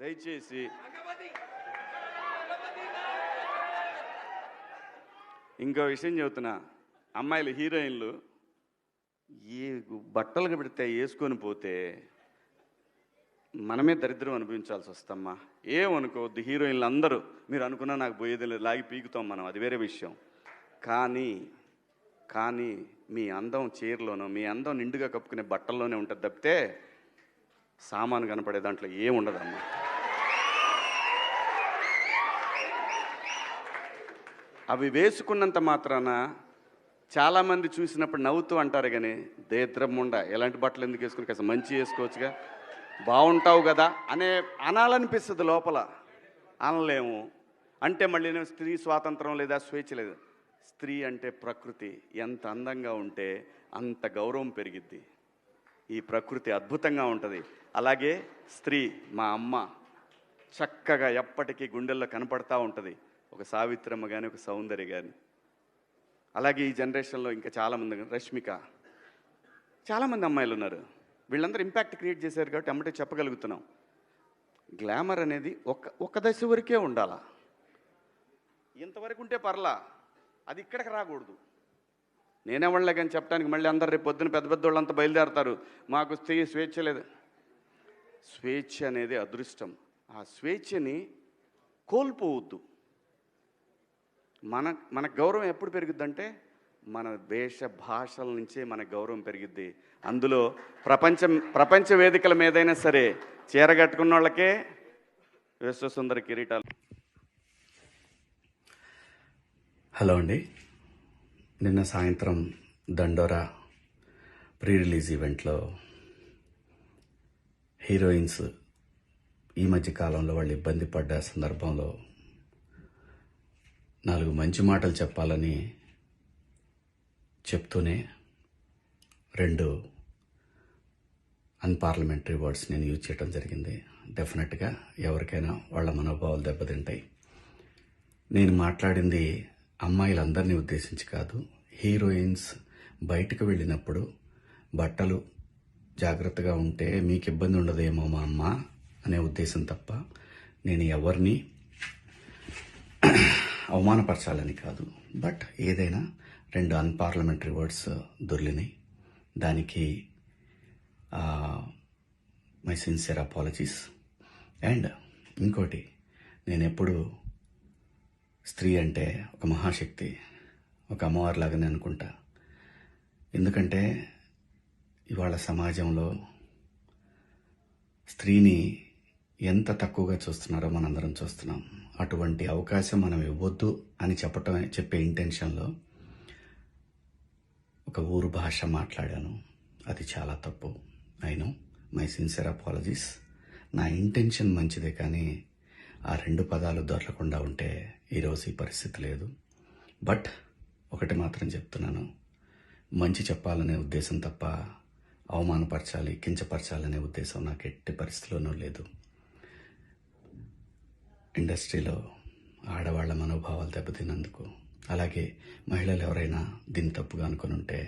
దయచేసి ఇంకో విషయం చెబుతున్నా, అమ్మాయిలు హీరోయిన్లు ఏ బట్టలు పెడితే వేసుకొని పోతే మనమే దరిద్రం అనుభవించాల్సి వస్తమ్మా. ఏమనుకోవద్దు, హీరోయిన్లు అందరూ మీరు అనుకున్నా నాకు పోయేది లేదు, లాగి పీకుతాం మనం, అది వేరే విషయం. కానీ మీ అందం చీరలోనో మీ అందం నిండుగా కప్పుకునే బట్టల్లోనే ఉంటుంది తప్పితే సామాను కనపడే దాంట్లో ఏముండదమ్మా. అవి వేసుకున్నంత మాత్రాన చాలామంది చూసినప్పుడు నవ్వుతూ అంటారు, కానీ దేద్రముండ ఎలాంటి బట్టలు ఎందుకు వేసుకుని కాస్త మంచి వేసుకోవచ్చుగా, బాగుంటావు కదా అనాలనిపిస్తుంది లోపల, అనలేము. అంటే మళ్ళీ స్త్రీ స్వాతంత్రం లేదా స్వేచ్ఛ లేదు. స్త్రీ అంటే ప్రకృతి, ఎంత అందంగా ఉంటే అంత గౌరవం పెరిగిద్ది. ఈ ప్రకృతి అద్భుతంగా ఉంటుంది. అలాగే స్త్రీ మా అమ్మ చక్కగా ఎప్పటికీ గుండెల్లో కనపడతా ఉంటుంది, ఒక సావిత్రమ్మ కానీ ఒక సౌందర్య కానీ. అలాగే ఈ జనరేషన్లో ఇంకా చాలామంది, రష్మిక, చాలామంది అమ్మాయిలు ఉన్నారు. వీళ్ళందరూ ఇంపాక్ట్ క్రియేట్ చేశారు కాబట్టి అమ్మటే చెప్పగలుగుతున్నాం. గ్లామర్ అనేది ఒక దశ వరకే ఉండాలా, ఇంతవరకు ఉంటే పర్లా, అది ఇక్కడికి రాకూడదు. నేనేవాళ్ళే కానీ చెప్పడానికి మళ్ళీ అందరు రేపు పొద్దున పెద్ద పెద్ద వాళ్ళంతా బయలుదేరతారు, మాకు స్వేచ్ఛ లేదు. స్వేచ్ఛ అనేది అదృష్టం. ఆ స్వేచ్ఛని కోల్పోవద్దు. మన గౌరవం ఎప్పుడు పెరుగుద్దంటే మన దేశ భాషల నుంచే మన గౌరవం పెరిగిద్ది. అందులో ప్రపంచ వేదికల మీదైనా సరే చీరగట్టుకున్న వాళ్ళకే విశ్వసుందర కిరీటాలు. హలో అండి, నిన్న సాయంత్రం దండోరా ప్రీ రిలీజ్ ఈవెంట్లో హీరోయిన్స్ ఈ మధ్య కాలంలో వాళ్ళు ఇబ్బంది పడ్డ సందర్భంలో 4 మంచి మాటలు చెప్పాలని చెప్తూనే 2 అన్పార్లమెంటరీ వర్డ్స్ నేను యూజ్ చేయడం జరిగింది. డెఫినెట్గా ఎవరికైనా వాళ్ళ మనోభావాలు దెబ్బతింటాయి. నేను మాట్లాడింది అమ్మాయిలందరినీ ఉద్దేశించి కాదు, హీరోయిన్స్ బయటకు వెళ్ళినప్పుడు బట్టలు జాగ్రత్తగా ఉంటే మీకు ఇబ్బంది ఉండదేమో మా అమ్మ అనే ఉద్దేశం తప్ప నేను ఎవరిని అవమానపరచాలని కాదు. బట్ ఏదైనా 2 అన్పార్లమెంటరీ వర్డ్స్ దొర్లినాయి. దానికి మై సిన్సియర్ అపాలజీస్. అండ్ ఇంకోటి, నేను ఎప్పుడు స్త్రీ అంటే ఒక మహాశక్తి, ఒక అమ్మవారిలాగానే అనుకుంటా. ఎందుకంటే ఇవాళ సమాజంలో స్త్రీని ఎంత తక్కువగా చూస్తున్నారో మనందరం చూస్తున్నాం. అటువంటి అవకాశం మనం ఇవ్వద్దు అని చెప్పే ఇంటెన్షన్లో ఒక ఊరు భాష మాట్లాడాను. అది చాలా తప్పు. I know, my sincere apologies. నా ఇంటెన్షన్ మంచిదే, కానీ ఆ 2 పదాలు దొరకకుండా ఉంటే ఈరోజు ఈ పరిస్థితి లేదు. బట్ ఒకటి మాత్రం చెప్తున్నాను, మంచి చెప్పాలనే ఉద్దేశం తప్ప అవమానపరచాలి, కించపరచాలనే ఉద్దేశం నాకు ఎట్టి పరిస్థితిలోనూ లేదు. ఇండస్ట్రీలో ఆడవాళ్ల మనోభావాలు దెబ్బతిన్నందుకు, అలాగే మహిళలు ఎవరైనా దీన్ని తప్పుగా అనుకుని ఉంటే